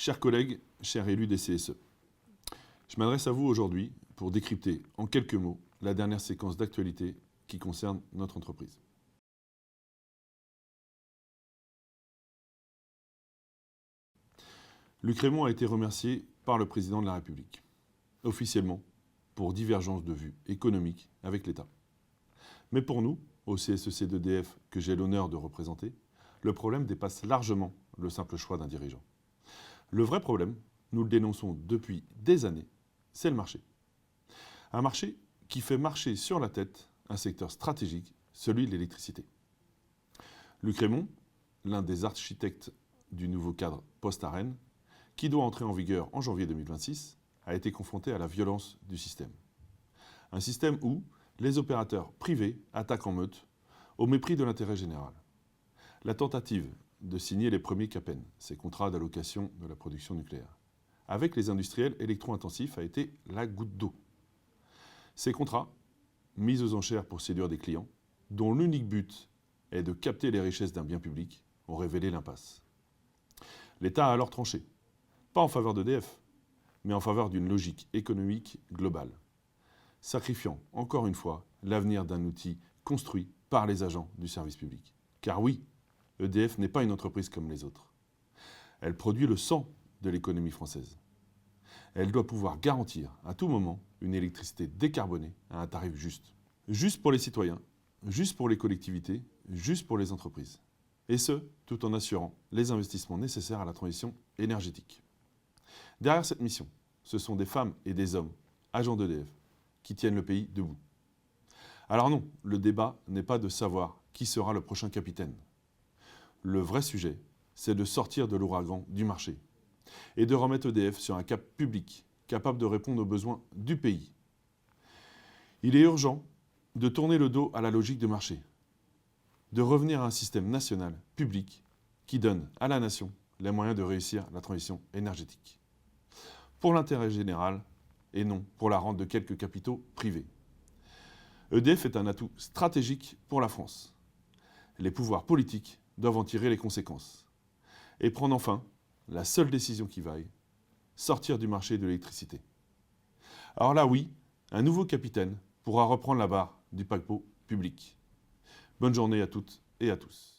Chers collègues, chers élus des CSE, je m'adresse à vous aujourd'hui pour décrypter en quelques mots la dernière séquence d'actualité qui concerne notre entreprise. Luc Rémont a été remercié par le président de la République, officiellement, pour divergence de vues économiques avec l'État. Mais pour nous, au CSEC d'EDF que j'ai l'honneur de représenter, le problème dépasse largement le simple choix d'un dirigeant. Le vrai problème, nous le dénonçons depuis des années, c'est le marché. Un marché qui fait marcher sur la tête un secteur stratégique, celui de l'électricité. Luc Rémont, l'un des architectes du nouveau cadre post-ARENH, qui doit entrer en vigueur en janvier 2026, a été confronté à la violence du système. Un système où les opérateurs privés attaquent en meute au mépris de l'intérêt général. La tentative de signer les premiers CAPEN, ces contrats d'allocation de la production nucléaire, avec les industriels électro-intensifs a été la goutte d'eau. Ces contrats, mis aux enchères pour séduire des clients, dont l'unique but est de capter les richesses d'un bien public, ont révélé l'impasse. L'État a alors tranché, pas en faveur d'EDF, mais en faveur d'une logique économique globale, sacrifiant encore une fois l'avenir d'un outil construit par les agents du service public. Car oui, EDF n'est pas une entreprise comme les autres. Elle produit le sang de l'économie française. Elle doit pouvoir garantir à tout moment une électricité décarbonée à un tarif juste. Juste pour les citoyens, juste pour les collectivités, juste pour les entreprises. Et ce, tout en assurant les investissements nécessaires à la transition énergétique. Derrière cette mission, ce sont des femmes et des hommes, agents d'EDF, qui tiennent le pays debout. Alors non, le débat n'est pas de savoir qui sera le prochain capitaine. Le vrai sujet, c'est de sortir de l'ouragan du marché et de remettre EDF sur un cap public, capable de répondre aux besoins du pays. Il est urgent de tourner le dos à la logique de marché, de revenir à un système national, public, qui donne à la nation les moyens de réussir la transition énergétique. Pour l'intérêt général et non pour la rente de quelques capitaux privés. EDF est un atout stratégique pour la France. Les pouvoirs politiques doivent en tirer les conséquences et prendre enfin la seule décision qui vaille, sortir du marché de l'électricité. Alors là, oui, un nouveau capitaine pourra reprendre la barre du paquebot public. Bonne journée à toutes et à tous.